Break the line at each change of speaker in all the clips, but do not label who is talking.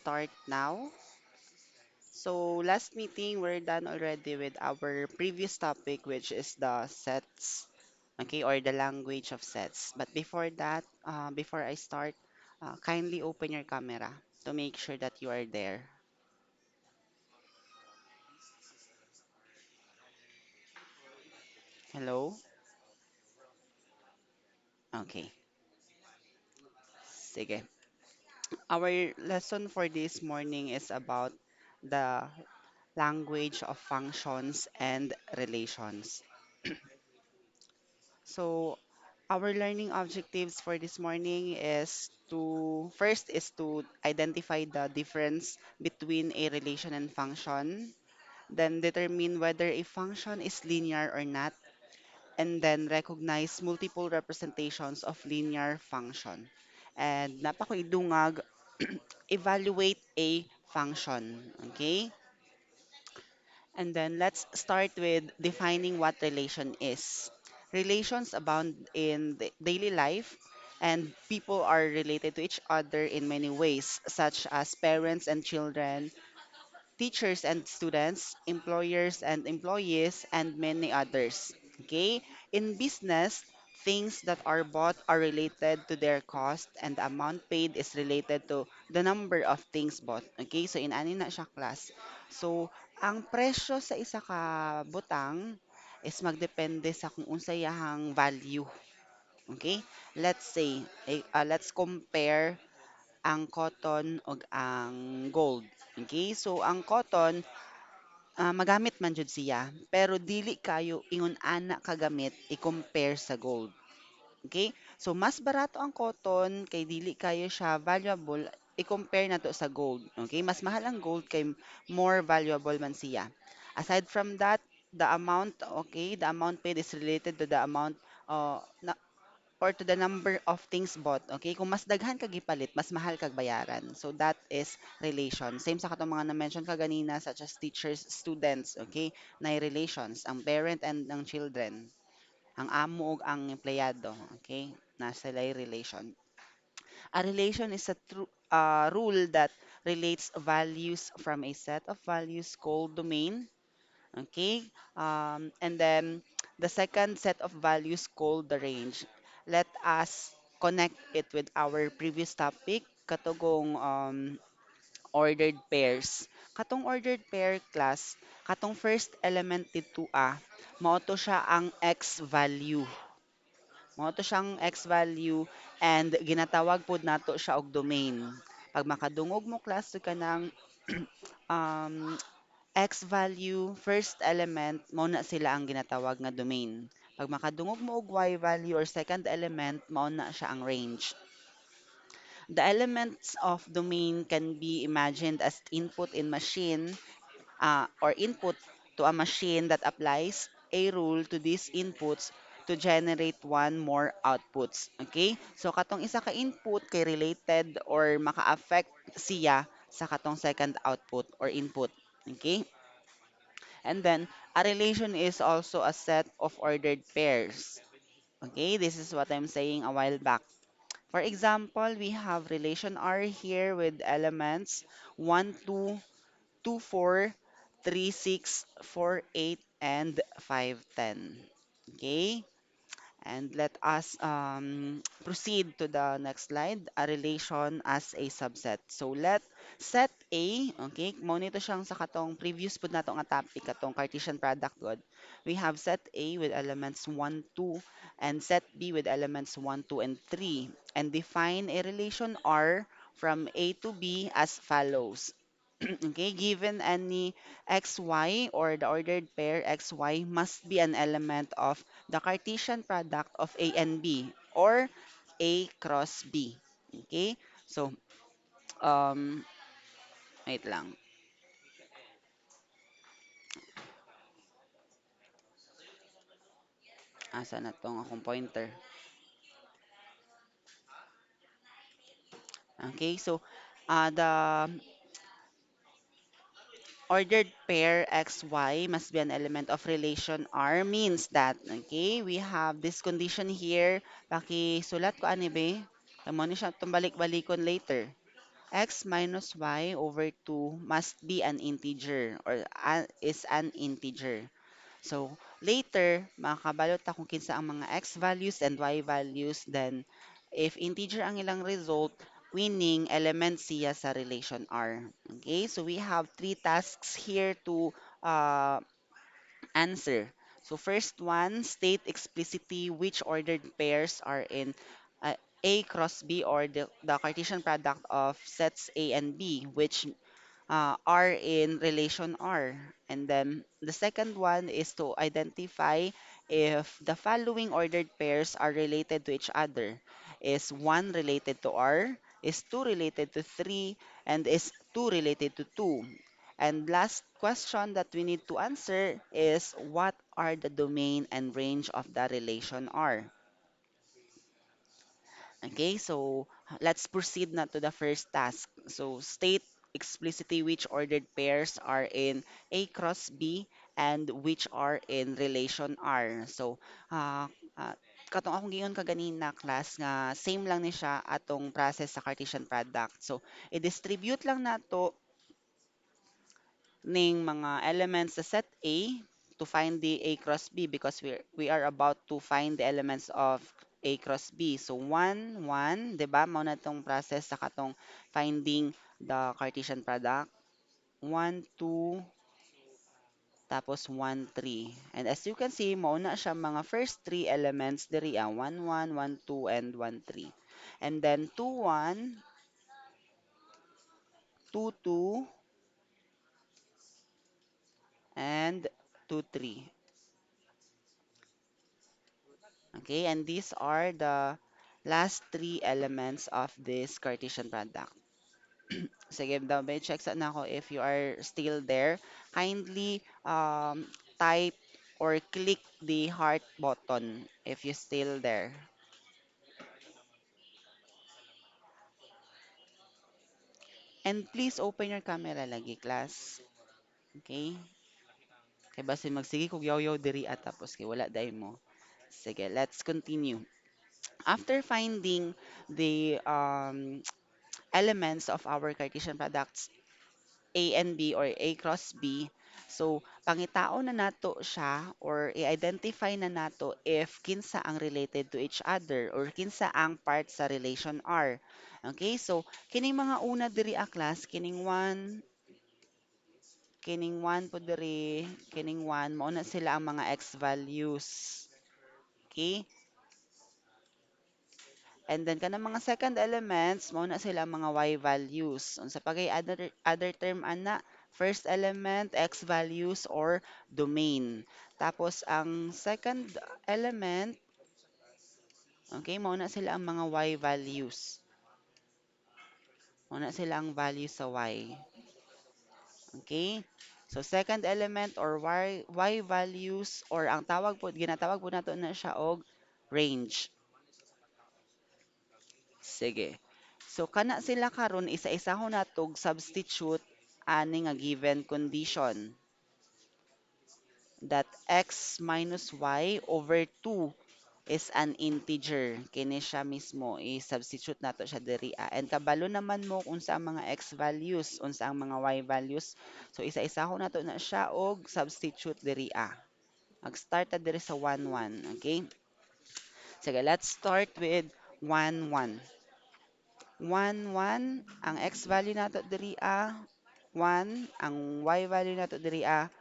start now. So last meeting, we're done already with our previous topic, which is the sets, okay, or the language of sets. But before that, before I start, kindly open your camera to make sure that you are there. Hello? Okay, sige. Our lesson for this morning is about the language of functions and relations. So our learning objectives for this morning is to first is to identify the difference between a relation and function, then determine whether a function is linear or not, and then recognize multiple representations of linear function. And napakoidungag, evaluate a function. Okay? And then let's start with defining what relation is. Relations abound in daily life, and people are related to each other in many ways, such as parents and children, teachers and students, employers and employees, and many others. Okay? In business, things that are bought are related to their cost, and the amount paid is related to the number of things bought. Okay? So, in ani na siya class. So, ang presyo sa isa ka butang is magdepende sa kung unsay iyahang value. Okay? Let's say, let's compare ang cotton ug ang gold. Okay? So, ang cotton, magamit man jud siya, pero dili kayo ingon ana kagamit i-compare sa gold. Okay? So mas barato ang cotton kay dili kayo siya valuable i-compare nato sa gold. Okay? Mas mahal ang gold kay more valuable man siya. Aside from that, the amount, okay, the amount paid is related to the amount na, or to the number of things bought. Okay? Kung mas daghan kag gipalit, mas mahal kag bayaran. So that is relation. Same sa katong mga na-mention ka ganina such as teachers, students, okay? Na relations, ang parent and ang children, ang amo ug ang empleyado, okay? Na sila'y relation. A relation is a rule that relates values from a set of values called domain. Okay. And then the second set of values called the range. Let us connect it with our previous topic, katugong ordered pairs. Katong ordered pair class, katong first element dito mao to siya ang x value. Mao to siyang x value and ginatawag pod nato siya og domain. Pag makadungog mo class ka ng um, X value, first element, mao na sila ang ginatawag nga domain. Pag makadungog mo og Y value or second element, mao na siya ang range. The elements of domain can be imagined as input in machine or input to a machine that applies a rule to these inputs to generate one more outputs. Okay? So katong isa ka input kay related or maka-affect siya sa katong second output or input. Okay? And then a relation is also a set of ordered pairs. Okay, this is what I'm saying a while back. For example, we have relation R here with elements 1, 2, 2, 4, 3, 6, 4, 8, and 5, 10. Okay, and let us proceed to the next slide, a relation as a subset. So let set A, okay, mo nito siyang sa katong previous pud nato nga topic katong Cartesian product god. We have set A with elements 1, 2 and set B with elements 1, 2 and 3 and define a relation R from A to B as follows. Okay, given any xy or the ordered pair xy must be an element of the Cartesian product of A and B or A cross B. Okay? So, um, wait lang. Asa na tong akong pointer? Okay, so the ordered pair xy must be an element of relation R means that, okay, we have this condition here. Paki sulat ko ani be? Amo ni siya itong balik-balikon later. x minus y over 2 must be an integer or is an integer. So, later, makakabalot ta kung kinsa ang mga x values and y values. Then, if integer ang ilang result, meaning element siya sa relation R. Okay, so we have three tasks here to uh, answer. So, first one, state explicitly which ordered pairs are in A cross B or the Cartesian product of sets A and B, which are in relation R. And then the second one is to identify if the following ordered pairs are related to each other. Is 1 related to R? Is 2 related to 3? And is 2 related to 2? And last question that we need to answer is what are the domain and range of the relation R? Okay, so let's proceed now to the first task. So state explicitly which ordered pairs are in A cross B and which are in relation R. So, uh, uh, katong akong giyon kaganina class nga same lang ni siya atong process sa Cartesian product. So, i-distribute lang nato ning mga elements sa set A to find the A cross B because we are about to find the elements of A cross B. So 1, 1, 'di ba? Mao na tong process sa katong finding the Cartesian product. 1, 2, tapos 1, 3. And as you can see, mao na siya mga first three elements diri 1, 1, 1, 2, and 1, 3. And then 2, 1, 2, 2, and 2, 3. Okay, and these are the last three elements of this Cartesian product. Sige, daw may check sa na ako if you are still there. Kindly type or click the heart button if you're still there. And please open your camera lagi, class. Okay? Kay basi magsige kog yaw-yaw diri at tapos kay wala day mo. Sige, let's continue. After finding the elements of our Cartesian products A and B or A cross B. So, pangitao na nato siya or i-identify na nato if kinsa ang related to each other or kinsa ang part sa relation R. Okay, so kining mga una diri a class, kining 1 po diri, kining 1, mao na sila ang mga x values. Okay? And then kanang mga second elements, mao na sila ang mga y values. Unsa pa kay other term ana, first element x values or domain. Tapos ang second element, okay, mao na sila ang mga y values. Mao na sila ang value sa y. Okay? So second element or y values or ang tawag po ginatawag po nato na siya og range. Sige. So kana sila karon isa-isahon natog substitute ani nga given condition that x minus y over 2 is an integer. Kini siya mismo i-substitute nato siya diri. And kabalo naman mo unsa ang mga x values, unsa ang mga y values. So isa-isahon nato na siya og substitute diri a. Mag-start ta diri sa 1 1, okay? Sige, let's start with 1 1. 1, 1, ang x value nato diri 1, ang y value nato diri 1.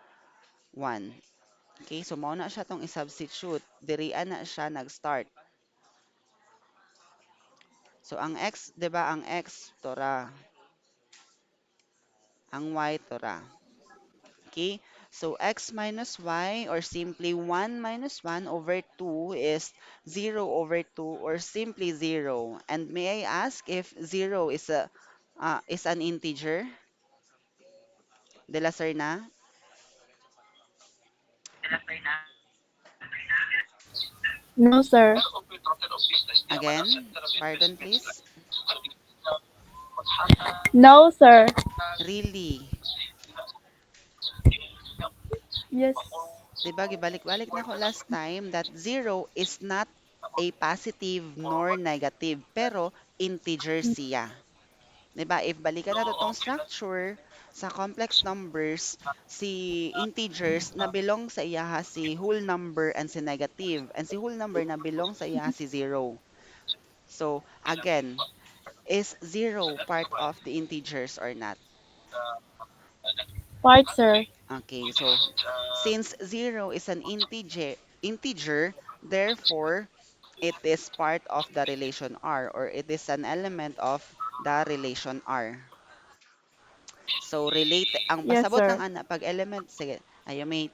Okay, so mao na siya tong i-substitute. Diri na siya nag-start. So ang x, 'di ba, ang x tora, ang y tora. Okay? So x minus y or simply 1 minus 1 over 2 is 0 over 2 or simply 0. And may I ask if 0 is an integer? De la Serna?
No, sir.
Again, pardon please.
No, sir.
Really?
Yes.
'Di ba gibalik-balik na ko last time that 0 is not a positive nor negative pero integer siya. 'Di ba? If balikan nato tong structure sa complex numbers, si integers na belong sa iyaha si whole number and si negative, and si whole number na belong sa iyaha si zero. So, again, is zero part of the integers or not?
Part, sir.
Okay, so since zero is an integer, therefore it is part of the relation R, or it is an element of the relation R. So relate ang
Yes,
pasabot ng
sir.
ana pag element, sige, you may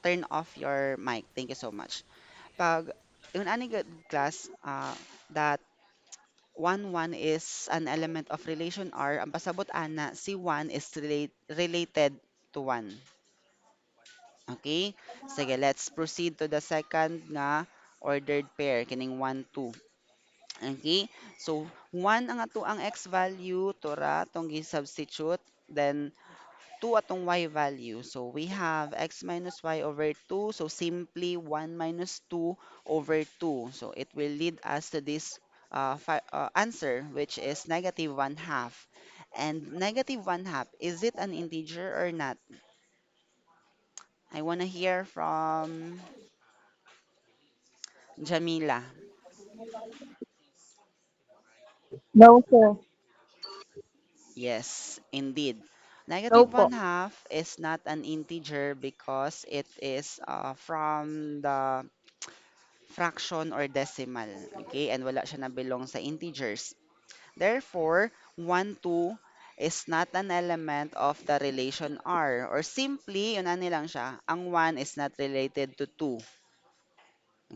turn off your mic. Thank you so much. Pag yung ani class, that 1 is an element of relation R, ang pasabot ana si 1 is related to 1. Okay? Sige, let's proceed to the second nga ordered pair, kining 1, 2. Okay? So, 1 ang ato ang x value, tora, itong substitute, then 2 atong y value. So, we have x minus y over 2. So, simply 1 minus 2 over 2. So, it will lead us to this answer, which is negative 1 half. And negative 1 half, is it an integer or not? I want to hear from Jamila.
No, sir.
Yes, indeed.
No
Negative
po.
1 half is not an integer because it is from the fraction or decimal. Okay? And wala siya na belong sa integers. Therefore, 1, 2 is not an element of the relation R. Or simply, yun na lang siya. Ang 1 is not related to 2.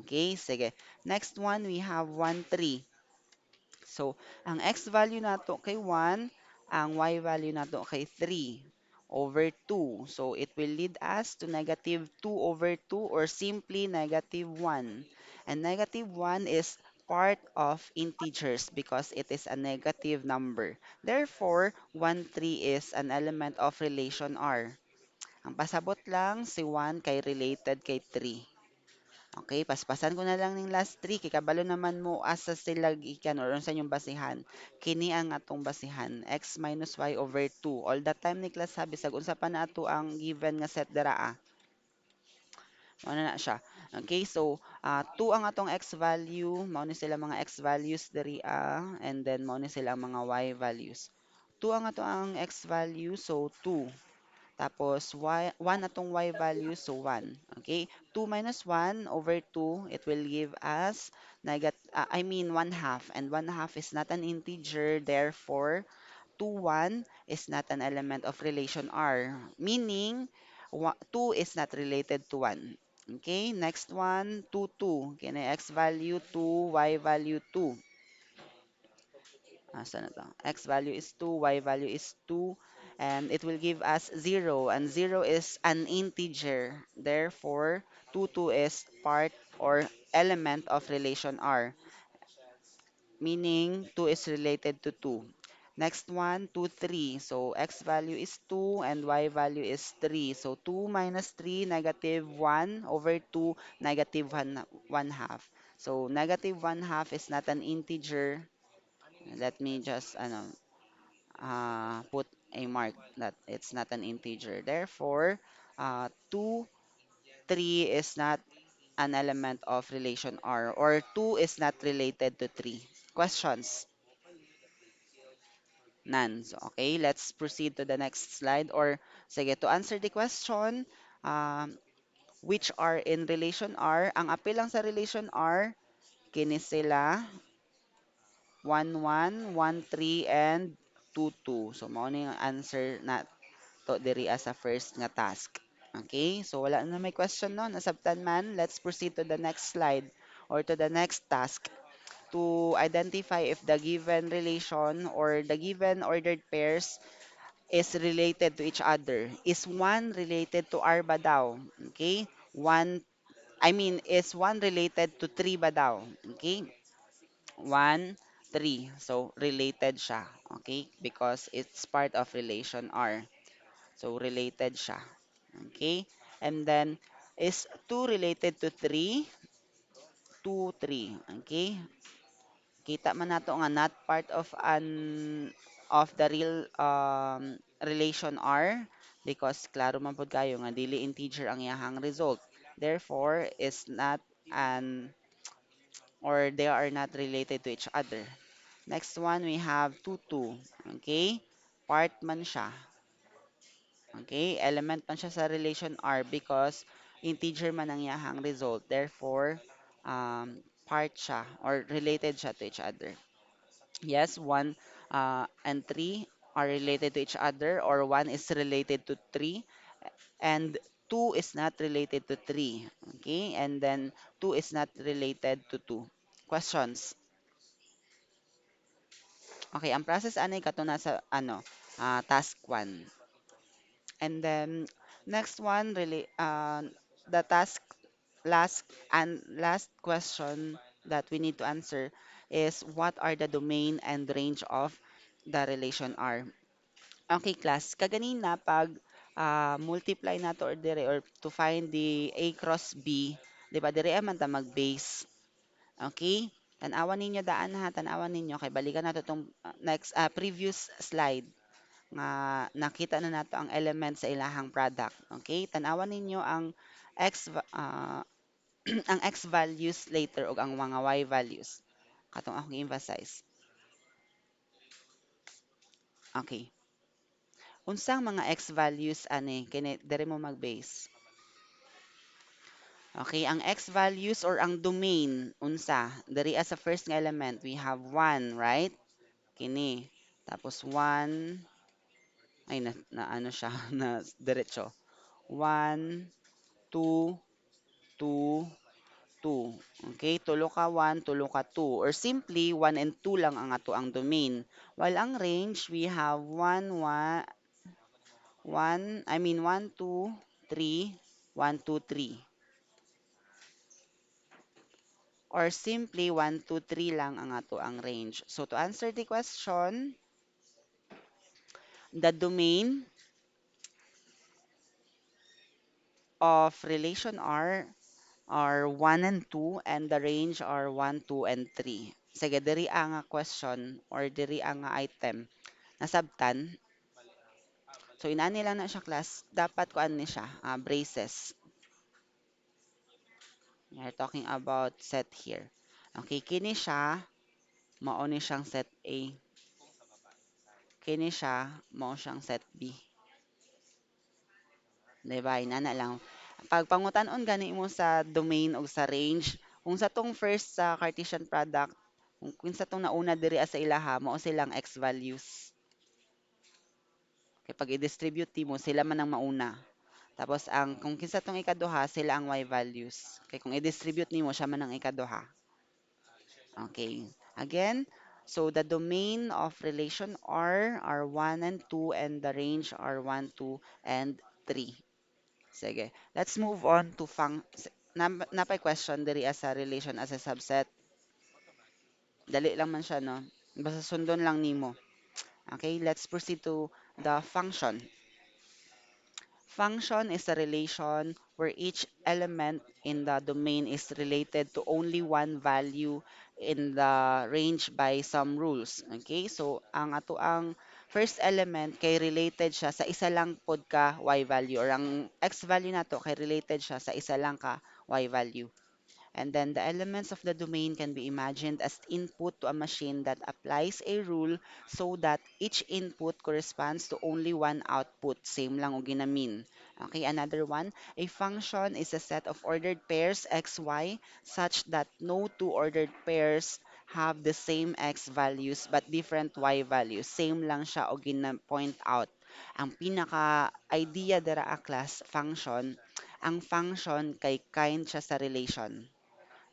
Okay? Sige. Next one, we have 1, 3. So, ang x value nato kay 1, ang y value nato kay 3 over 2. So, it will lead us to negative 2 over 2 or simply negative 1. And negative 1 is part of integers because it is a negative number. Therefore, 1, 3 is an element of relation R. Ang pasabot lang si 1 kay related kay 3. Okay, paspasan ko na lang ning last three kay kabalo naman mo asa sila gikan or unsa yung basihan. Kini ang atong basihan x minus y over 2. All the time ni class sabi sag unsa pa na ato ang given nga set dira Mao na siya. Okay, so 2 ang atong x value, mao ni sila mga x values diri and then mao ni sila ang mga y values. 2 ang ato ang x value, so 2. Tapos, 1 atong y value, so 1. Okay? 2 minus 1 over 2, it will give us, I mean 1 half. And 1 half is not an integer, therefore, 2, 1 is not an element of relation R. Meaning, 2 is not related to 1. Okay? Next one, 2, 2. Okay, na x value 2, y value 2. Saan na to? X value is 2, y value is 2, and it will give us 0, and 0 is an integer. Therefore, 2, 2 is part or element of relation R, meaning 2 is related to 2. Next one, 2, 3. So, x value is 2 and y value is 3. So, 2 minus 3, negative 1 over 2, negative 1 half. So, negative 1 half is not an integer. Let me just put a mark that it's not an integer. Therefore, 2, 3 is not an element of relation R, or 2 is not related to 3. Questions? None. So, okay, let's proceed to the next slide. Or, sige, to answer the question, um, which are in relation R, ang apil lang sa relation R, kini sila 1, 1, 1, 3, and 2, 2. So, mao na yung answer na to diri as a first nga task. Okay? So wala na may question no, nasabtan man. Let's proceed to the next slide or to the next task to identify if the given relation or the given ordered pairs is related to each other. Is one related to R ba daw? Okay? Is one related to 3 ba daw? Okay? 1, 3. So, related siya. Okay? Because it's part of relation R. So, related siya. Okay? And then, is 2 related to 3? 2, 3. Okay? kita man nato nga not part of the real relation R because klaro man pod kayo nga dili integer ang iyahang result. Therefore, is not an or they are not related to each other. Next one, we have 2, 2. Okay? Part man siya. Okay? Element man siya sa relation R because integer man ang iyahang result. Therefore, part siya or related siya to each other. Yes, 1 and 3 are related to each other or 1 is related to 3 and 2 is not related to 3. Okay? And then 2 is not related to 2. Questions? Okay, ang process anay kato na sa task 1. And then next one really the task last question that we need to answer is what are the domain and range of the relation R. Okay, class. Kaganina pag multiply nato or dire or to find the A cross B, di ba dire man ta mag-base. Okay? Tanawan ninyo daan ha, tanawan ninyo kay balikan nato tong next previous slide nga nakita na nato ang element sa ilahang product. Okay? Tanawan ninyo ang ang x values later ug ang mga y values. Katong akong emphasize. Okay. Unsang mga x values ani kini diri mo mag-base. Okay, ang x values or ang domain unsa diri as a first nga element we have 1, right? Kini. Tapos 1 ay na ano siya na diretso. 1 2 2 2. Okay, tulo ka 1, tulo ka 2. Or simply, 1 and 2 lang ang ato ang domain. While ang range, we have 1, 1, 1, I mean 1, 2, 3, 1, 2, 3. Or simply, 1, 2, 3 lang ang ato ang range. So to answer the question, the domain of relation are 1 and 2 and the range are 1, 2, and 3. Sige, diri ang question or diri ang item nasabtan. So inani lang na siya class, dapat ko ni siya, braces. We are talking about set here. Okay, kini siya, mao ni siyang set A. Kini siya, mao siyang set B. Diba? Inana lang. Pag pangutan-on gani mo sa domain o sa range, kung sa tong first sa Cartesian product, kung sa tong nauna diri sa ilaha, mao silang x values. Kay pag i-distribute mo, sila man ang mauna. Tapos ang kung kinsa tong ikaduha, sila ang y values. Kay kung i-distribute nimo siya man ang ikaduha. Okay. Again, so the domain of relation R are 1 and 2 and the range are 1, 2, and 3. Sige. Let's move on to napay question diri as a relation as a subset. Dali lang man siya, no? Basta sundon lang nimo. Okay, let's proceed to the function. Function is a relation where each element in the domain is related to only one value in the range by some rules. Okay? So, ang ato ang first element kay related siya sa isa lang pod ka y value or ang x value nato kay related siya sa isa lang ka y value. And then the elements of the domain can be imagined as input to a machine that applies a rule so that each input corresponds to only one output. Same lang o ginamin. Okay, another one. A function is a set of ordered pairs x, y such that no two ordered pairs have the same x values but different y values. Same lang siya o gina-point out. Ang pinaka-idea dara a class function, ang function kay kind siya sa relation.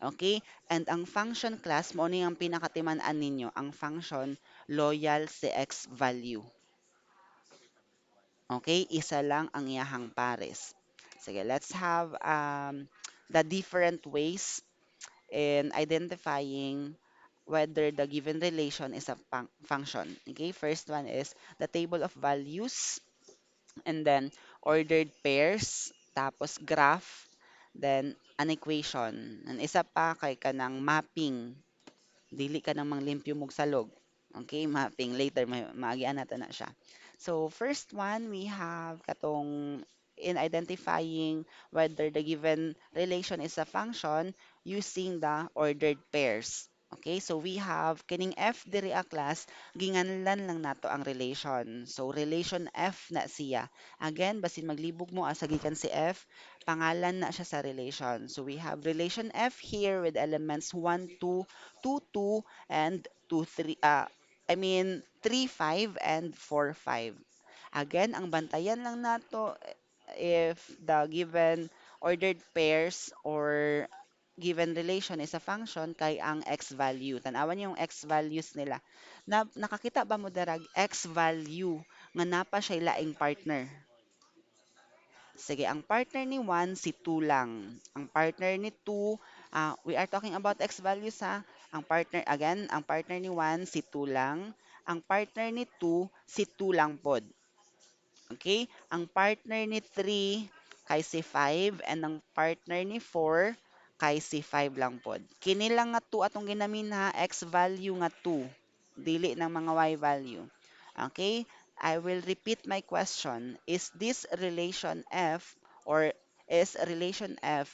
Okay? And ang function class, mo ni ang pinakatiman-an ninyo, ang function loyal sa x value. Okay? Isa lang ang iyahang pares. Sige, let's have the different ways in identifying whether the given relation is a function. Okay? First one is the table of values and then ordered pairs, tapos graph, then an equation. And isa pa kay kanang mapping. dili ka namang limpyo mog salog. Okay, mapping later maagian nato na siya. So first one we have katong in identifying whether the given relation is a function using the ordered pairs. Okay, so we have kining F diri a class, ginganlan lang nato ang relation. So relation F na siya. Again, basin maglibog mo asa gikan si F, pangalan na siya sa relation. So we have relation F here with elements 1, 2, 2, 2, and 2, 3, I mean 3, 5, and 4, 5. Again, ang bantayan lang nato if the given ordered pairs or given relation is a function kay ang x value. Tanawan yung x values nila. Nakakita ba mo darag x value nga napa siya laing partner? Sige, ang partner ni 1 si 2 lang. Ang partner ni 2, we are talking about x values ha. Ang partner ni 1 si 2 lang. Ang partner ni 2 si 2 lang pod. Okay? Ang partner ni 3 kay si 5 and ang partner ni 4 kay si 5 lang pod. Kini lang nga 2 atong ginamin ha, x value nga 2. Dili ng mga y value. Okay? I will repeat my question. Is this relation f or is relation f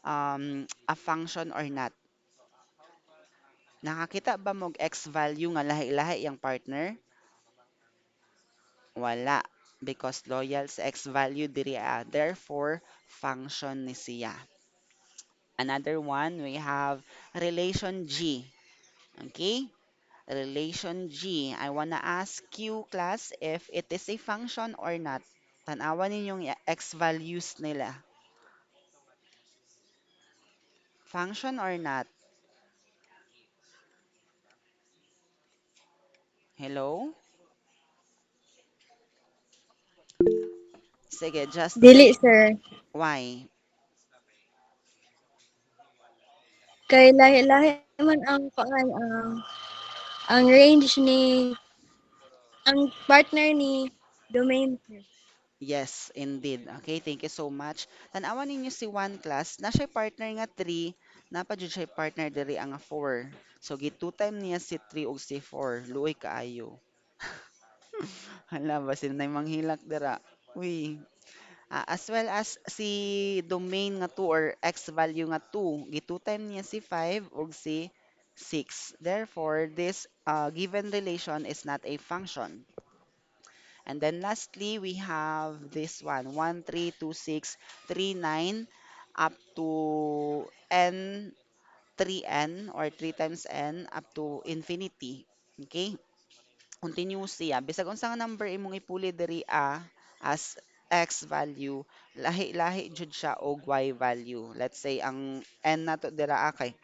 a function or not? Nakakita ba mog x value nga lahi-lahi yang partner? Wala. Because loyal sa x value diri therefore function ni siya. Another one, we have relation G. Okay? Relation G. I wanna ask you, class, if it is a function or not. Tanawan ninyong x values nila. Function or not? Hello? Sige, just
Dili,
say
sir.
why.
Kay lahi-lahi man ang ang range ni ang partner ni domain, sir.
Yes, indeed. Okay, thank you so much. Tanawan ninyo si one class, na siya partner nga 3, napa jud siya partner diri ang 4. So gi two time niya si 3 ug si 4, luoy kaayo. Hala, basin na manghilak dira. Uy, as well as si domain nga 2 or x value nga 2, gi two time niya si 5 ug si 6. Therefore, this given relation is not a function. And then lastly, we have this one, 1, 3, 2, 6, 3, 9, up to n, 3n or 3 times n up to infinity. Okay? Continuous siya. Bisag unsang number imong ipuli diri as x value, lahi-lahi jud siya og y value. Let's say ang n nato dira kay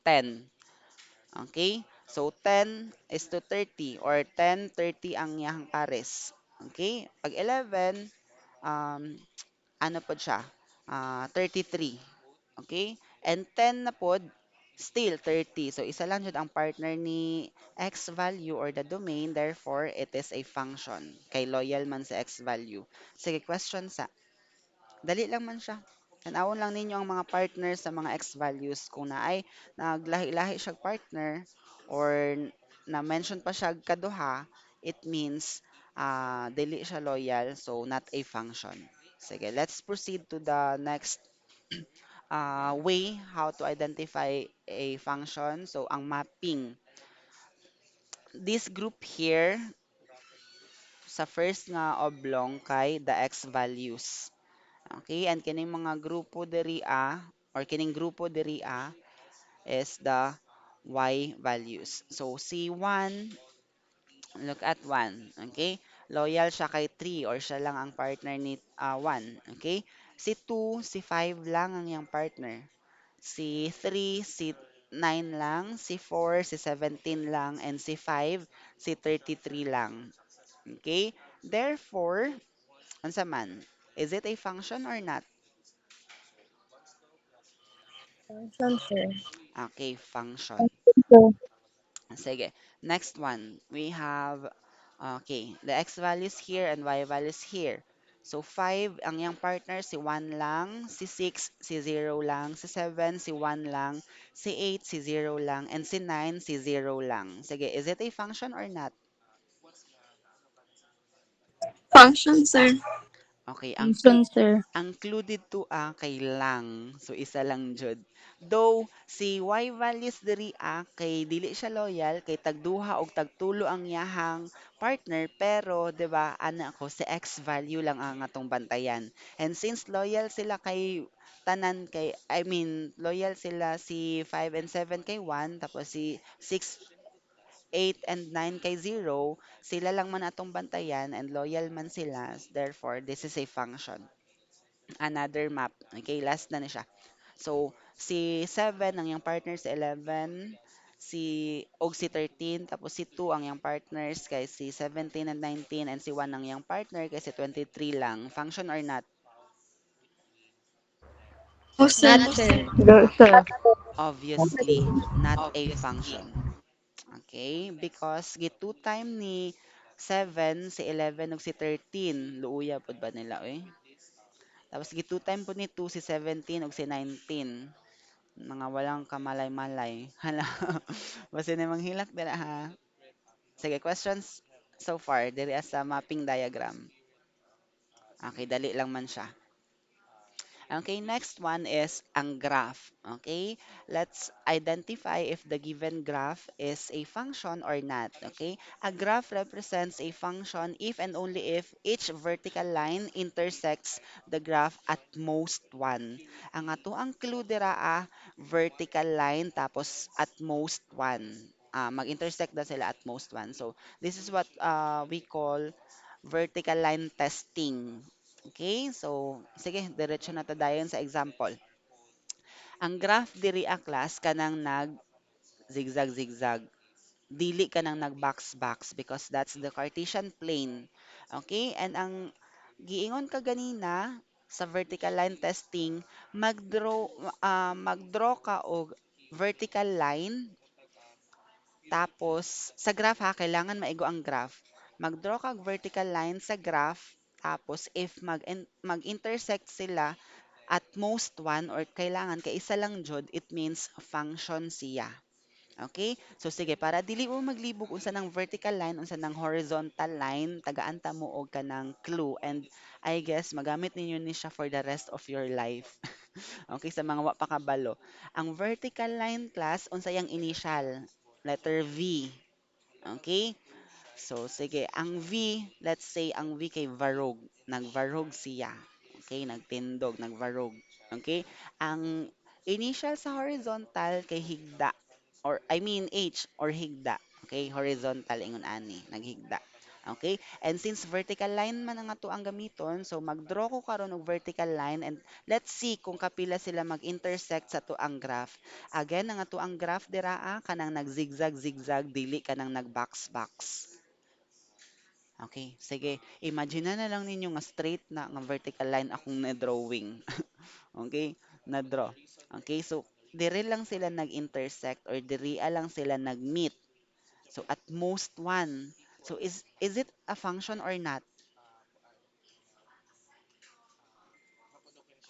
10. Okay? So 10 is to 30 or 10, 30 ang iyang pares. Okay? Pag 11, um, ano po siya? 33. Okay? And 10 na pod, still 30. So isa lang jud ang partner ni x value or the domain, therefore it is a function. Kay loyal man sa x value. Sige, question sa. Dali lang man siya. Tanawon lang ninyo ang mga partners sa mga X values. Kung naay naglahi-lahi siya partner or na-mention pa siya kaduha, it means dili siya loyal, so not a function. Sige, let's proceed to the next way how to identify a function. So, ang mapping. This group here, sa first nga oblong kay the X values. Okay, and kining mga grupo diri or kining grupo diri is the Y values. So C1, look at 1, okay? Loyal siya kay 3 or siya lang ang partner ni 1, okay? Si 2, si 5 lang ang iyang partner. Si 3, si 9 lang, si 4, si 17 lang, and si 5, si 33 lang. Okay? Therefore, unsa man, is it a function or not?
Function, sir.
Okay, function.
Function, sir.
Sige. Next one, we have, okay, the x values here and y values here. So 5 ang iyang partner si 1 lang, si 6 si 0 lang, si 7 si 1 lang, si 8 si 0 lang, and si 9 si 0 lang. Sige, is it a function or not?
Function, sir.
Okay,
Function, sir.
ang clue dito kay lang. So isa lang jud. Though si Y values diri kay dili siya loyal kay tagduha og tagtulo ang yahang partner pero 'di ba ana ko si X value lang ang atong bantayan. And since loyal sila kay tanan kay I mean loyal sila si 5 and 7 kay 1 tapos si 6 8 and 9 kay 0, sila lang man atong bantayan and loyal man sila. Therefore, this is a function. Another map. Okay, last na siya. So, si 7 ang yung partner si 11, si 13, tapos si 2 ang yung partners kay si 17 and 19, and si 1 ang yung partner kay si 23 lang. Function or not?
No, sir.
Not,
No,
sir.
sir.
No, sir.
Obviously, not a function. Okay? Because gi 2 time ni 7, si 11 ug si 13, luuya pud ba nila oy? Tapos gi 2 time pud ni 2 si 17 ug si 19. Mga walang kamalay-malay. Hala. Basta namang hilak dira ha. Sige, questions so far diri sa mapping diagram. Okay, dali lang man siya. Okay, next one is ang graph. Okay, let's identify if the given graph is a function or not. Okay, a graph represents a function if and only if each vertical line intersects the graph at most one. Ang ato ang clue dira vertical line tapos at most one. Mag-intersect na sila at most one. So, this is what we call vertical line testing. Okay, so sige, diretso na ta dayon sa example. Ang graph diri a class kanang nag zigzag zigzag. Dili ka nang nag box box because that's the Cartesian plane. Okay, and ang giingon ka ganina sa vertical line testing, magdraw ka og vertical line tapos sa graph kailangan maigo ang graph. Magdraw kag vertical line sa graph tapos if mag-intersect sila at most one or kailangan kay isa lang jud, it means function siya. Okay? So sige, para dili mo maglibog unsa ng vertical line, unsa ng horizontal line, tagaan ta mo og kanang clue and I guess magamit ninyo ni siya for the rest of your life. Okay, sa mga wa pa kabalo. Ang vertical line class unsa yang initial? Letter V. Okay? So, sige. Ang V, let's say, ang V kay varog. Nagvarog siya. Okay? Nagtindog, nagvarog. Okay? Ang initial sa horizontal kay higda. Or, I mean, H or higda. Okay? Horizontal, ingon ani. Naghigda. Okay? And since vertical line man ang ato ang gamiton, so mag-draw ko karon og vertical line and let's see kung kapila sila mag-intersect sa to ang graph. Again, ang ato ang graph dira kanang nag-zigzag-zigzag, dili kanang nag-box-box. Okay, sige. Imagine na lang ninyo nga straight na nga vertical line akong na-drawing. Okay? Na-draw. Okay, so dire lang sila nag-intersect or dire lang sila nag-meet. So at most one. So is it a function or not?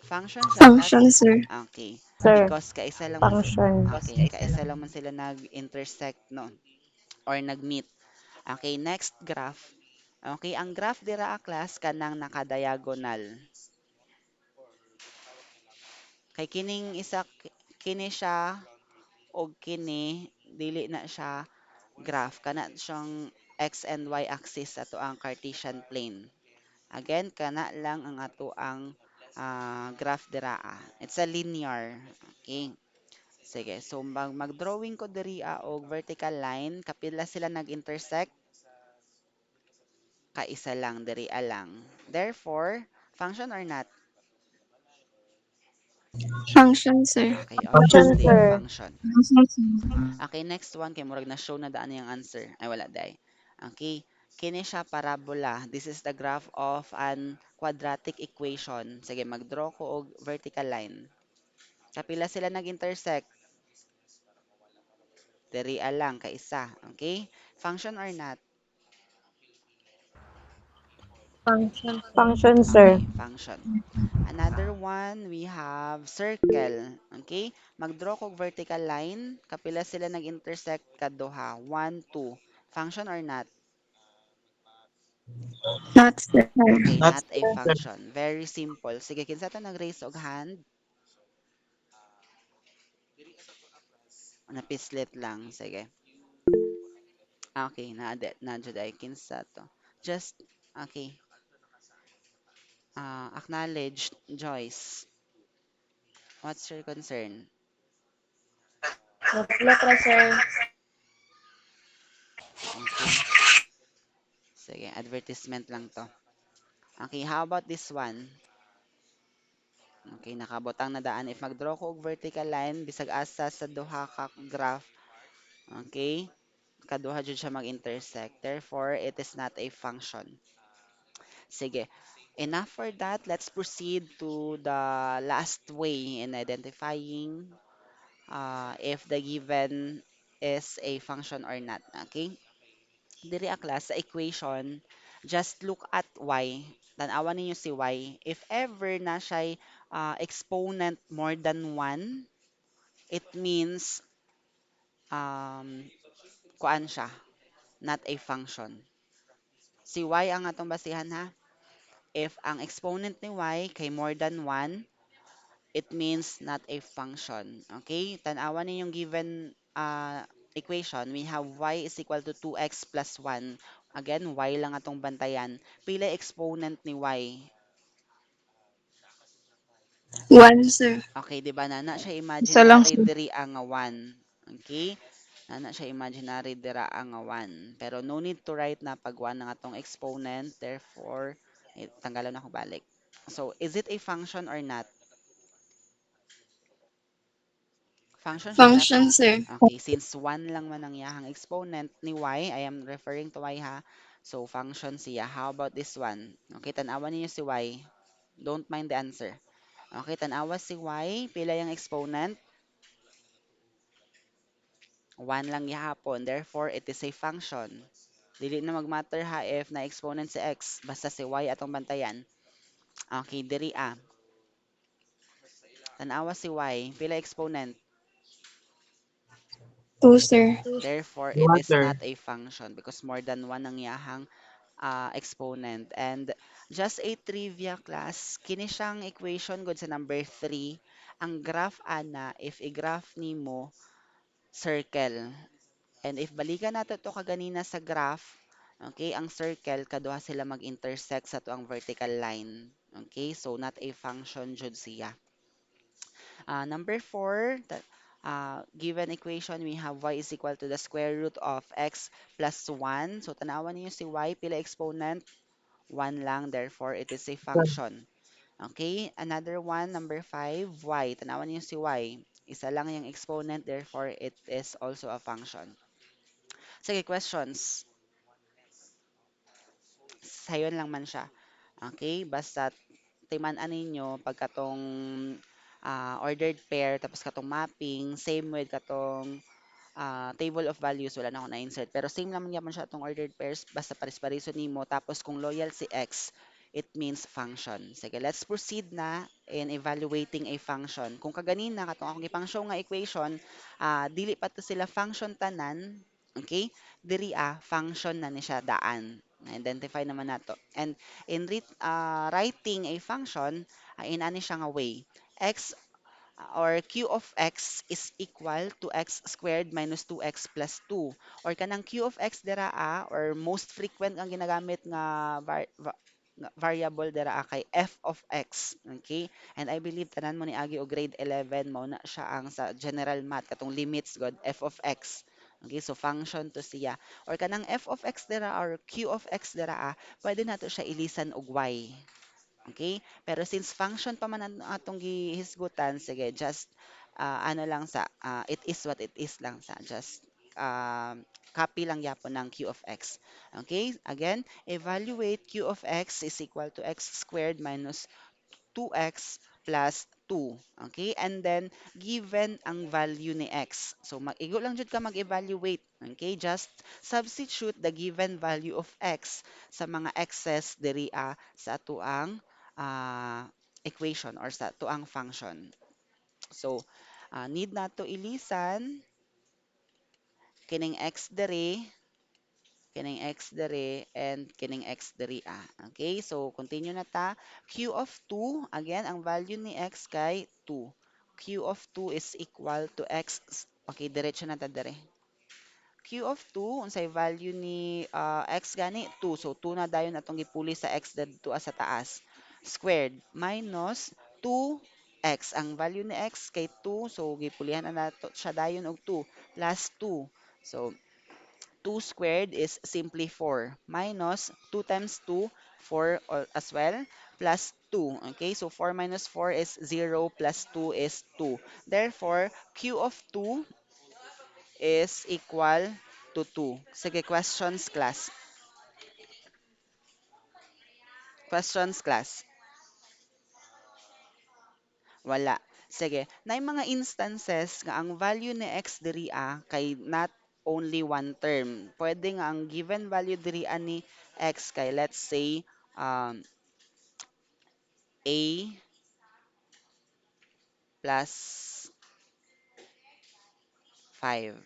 Function siya not?
Function, sir.
Okay.
Sir.
Because kaisa lang man
Function.
okay, kaisa lang man sila nag-intersect no or nag-meet. Okay, next graph. Okay, ang graph dira class kanang naka-diagonal. Kay kining isa kini siya og kini dili na siya graph kana siyang x and y axis ato ang Cartesian plane. Again, kana lang ang ato ang graph dira. It's a linear. Okay. Sige, so mag-drawing ko diri og vertical line, kapila sila nag-intersect, kaisa lang diri lang. Therefore, function or not?
Function, sir.
Okay,
Function,
obviously,
sir.
function.
Function, sir.
Okay, next one kay murag na show na daan yung answer. Ay wala day. Okay, kini siya parabola. This is the graph of an quadratic equation. Sige, mag-draw ko og vertical line. Kapila sila nag-intersect, diri lang kaisa. Okay? Function or not?
Function.
Function, sir.
Okay, function. Another one, we have circle. Okay? Mag-draw kog vertical line. Kapila sila nag-intersect kaduha. 1, 2. Function or not?
Not sir.
Okay,
Not
not a
sir, sir.
function. Very simple. Sige, kinsa to nag-raise og hand? Napislit lang. Sige. Okay, na jud ay kinsa to. Just, okay. Acknowledge, Joyce. What's your concern?
Letra, sir.
Okay. Sige, advertisement lang to. Okay, how about this one? Okay, nakabotang na daan. If mag-draw ko og vertical line, bisag asa sa duha ka graph, okay, kaduha jud siya mag-intersect. Therefore, it is not a function. Sige, enough for that. Let's proceed to the last way in identifying if the given is a function or not. Okay? Diri a class, sa equation, just look at y. Tanawan ninyo si y. If ever na siya exponent more than 1, it means kuan siya, not a function. Si y ang atong basihan ha. If ang exponent ni y kay more than 1, it means not a function. Okay? Tanawan ninyong given equation, we have y is equal to 2x plus 1. Again, y lang atong bantayan. Pila exponent ni y?
One sir.
Okay, di ba? Nana siya
Isa lang
imaginary
sir.
diri ang nga 1. Okay? Nana siya imaginary dira ang nga 1. Pero no need to write na pag 1 ang atong exponent. Therefore, tanggalan na ko balik. So, is it a function or not? Function siya siya.
Function sir.
Okay, since 1 lang man ang iyahang exponent ni y, I am referring to y ha. So, function siya. How about this one? Okay, tanawan niyo si y. Don't mind the answer. Okay, tanawa si y. Pila yung exponent? 1 lang gihapon. Therefore, it is a function. Dili na magmatter ha if na exponent si x. Basta si y atong bantayan. Okay, diri tanawa si y. Pila exponent?
Two sir.
Therefore, it
One,
is
sir.
not a function because more than 1 ang iyahang exponent. And just a trivia class, kini siyang equation good sa number 3. Ang graph ana, if i-graph nimo, circle. And if balikan nato to kaganina sa graph, okay, ang circle, kaduha sila mag-intersect sa to ang vertical line. Okay, so not a function jud siya. Number 4, given equation, we have y is equal to the square root of x plus 1. So, tanawan niyo si y, pila exponent? 1 lang, therefore, it is a
One.
function. Okay, another one, number 5, y. Tanawan niyo si y. Isa lang yung exponent, therefore, it is also a function. Sige, questions. Sayon lang man siya. Okay, basta timan-an ninyo pagkatong ordered pair tapos katong mapping, same with katong table of values, wala na ako na-insert. Pero same naman yapon siya itong ordered pairs, basta pares-pareso nimo. Tapos kung loyal si x, it means function. Sige, let's proceed na in evaluating a function. Kung kaganina, katong akong ipang-show nga equation, dili pa to sila function tanan, okay? Diri function na ni siya daan. Na-identify naman nato. And in writing a function, in ani siya nga way. X or q of x is equal to x squared minus 2x plus 2. Or kanang q of x dira or most frequent ang ginagamit nga nga variable dira kay f of x. Okay? And I believe tanan mo ni agi o grade 11 mo na siya ang sa general math katong limits god f of x. Okay, so function to siya. Or kanang f of x dira or q of x dira pwede nato siya ilisan og y. Okay? Pero since function pa man ang atong gihisgutan, sige, just ano lang sa it is what it is lang sa just copy lang yapon ng q of x. Okay? Again, evaluate q of x is equal to x squared minus 2x plus 2. Okay? And then, given ang value ni x. So, mag-igo lang jud ka mag-evaluate. Okay? Just substitute the given value of x sa mga x's diri sa atuang equation or sa atuang function. So, need na to ilisan kining x diri, kining x diri, and kining x diri. Okay, so continue na ta. Q of 2, again, ang value ni x kay 2. Q of 2 is equal to x. Okay, diretso na ta dire. Q of 2, unsay value ni x gani? 2. So, 2 na dayon atong gipuli sa x dito sa taas. Squared minus 2x. Ang value ni x kay 2. So, gipulihan na nato siya dayon og 2 plus 2. So, 2 squared is simply 4 minus 2 times 2, 4 as well, plus 2. Okay, so 4 minus 4 is 0 plus 2 is 2. Therefore, Q of 2 is equal to 2. Sige, questions class. Questions class. Wala. Sige, na mga instances nga ang value ni x diri kay not only one term. Pwede nga ang given value diri ni x kay let's say a plus 5.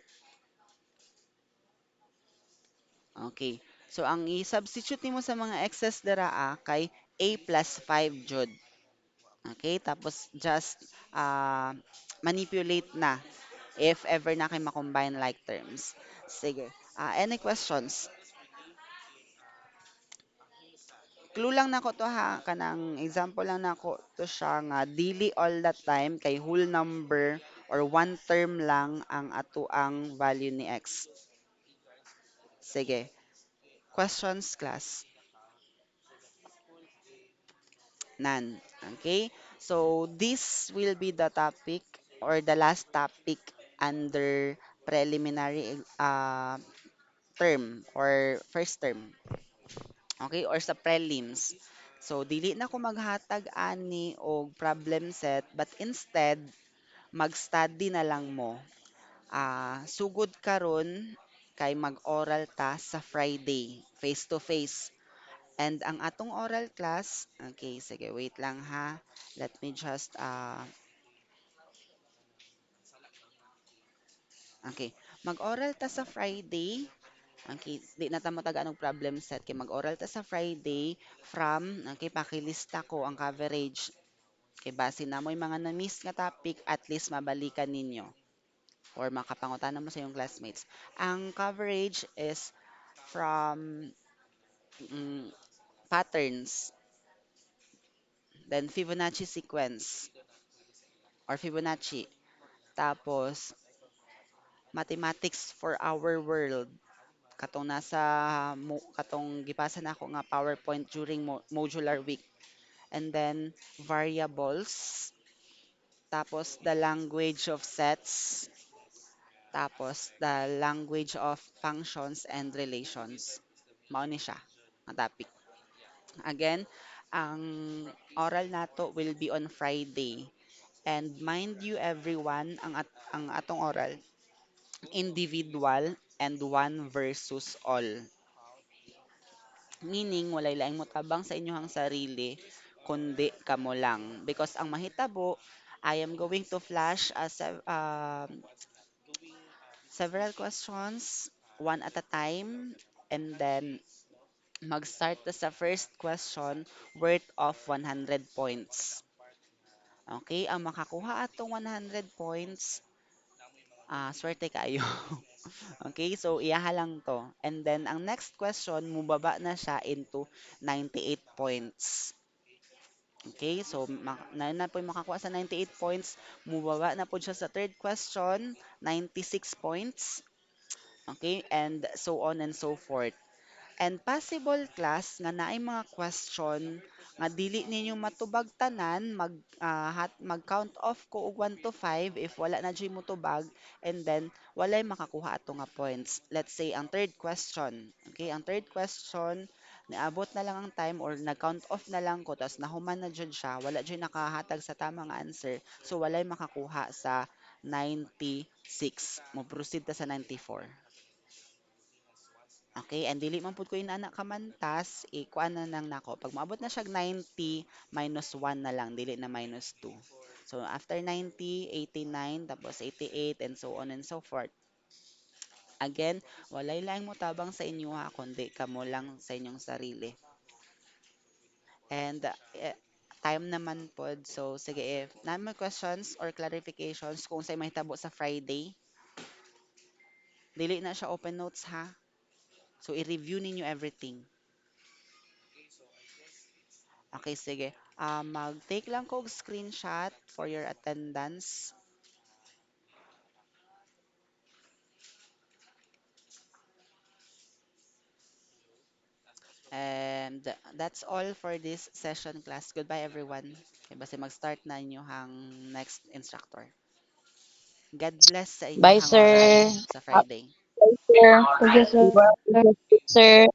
Okay. So ang i-substitute nimo sa mga x's dira kay a plus 5 jud. Okay? Tapos just uh, manipulate na if ever na kay makombine like terms. Sige. Any questions? Clue lang nako to ha, kanang example lang nako to siya nga dili all the time kay whole number or one term lang ang ato ang value ni x. Sige. Questions class. None. Okay? So, this will be the topic or the last topic under preliminary term or first term. Okay? Or sa prelims. So, dili na ko maghatag ani og problem set but instead mag-study na lang mo. Sugod karon kay mag-oral ta sa Friday, face to face. And ang atong oral class, okay, sige, wait lang ha. Let me just, okay, mag-oral ta sa Friday. Okay, di na ta matagaan og problem set kay mag-oral ta sa Friday from, okay, pakilista ko ang coverage. Kay base na mo yung mga na-miss nga topic, at least mabalikan ninyo or makapangutan mo sa iyong classmates. Ang coverage is from mm, patterns, then Fibonacci sequence or Fibonacci. Tapos, mathematics for our world. Katong katong gipasa na ako nga PowerPoint during modular week. And then, variables. Tapos, the language of sets. Tapos, the language of functions and relations. Mao ni siya, ang topic. Again, ang oral nato will be on Friday. And mind you everyone, ang atong oral, individual and one versus all. Meaning, walay laing motabang sa inyong sarili, kundi kamo lang. Because ang mahitabo, I am going to flash several questions, one at a time, and then mag-start na sa first question worth of 100 points. Okay, ang makakuha atong 100 points, swerte kayo. Okay, so iyaha lang to. And then, ang next question, mubaba na siya into 98 points. Okay, so na po yung makakuha sa 98 points, mubaba na po siya sa third question, 96 points. Okay, and so on and so forth. And possible class nga naay mga question nga dili ninyo matubag tanan, mag count off ko og 1 to 5 if wala na jud motubag, and then walay makakuha ato nga points. Let's say ang third question. Okay, ang third question Niabot na lang ang time or nag-count off na lang ko tapos nahuman na jud siya, wala jud nakahatag sa tamang answer. So walay makakuha sa 96. Mo proceed ta sa 94. Okay, and dili man pud ko inana ka mantas, ikuan na nang nako. Pag maabot na siya 90, minus 1 na lang, dili na minus 2. So after 90, 89, tapos 88, and so on and so forth. Again, walay laing mo tabang sa inyo ha, kundi kamo lang sa inyong sarili. And time naman pod. So sige, if na may questions or clarifications kung sa mahitabo sa Friday, dili na siya open notes ha. So i-review ninyo everything. Okay, sige. Mag-take lang ko og screenshot for your attendance. And that's all for this session class. Goodbye everyone. Kay basta mag-start na inyo hang next instructor. God bless sa inyo
Bye,
hang oral
sir.
sa Friday.
Sir.
Thank you, sir.
Sir.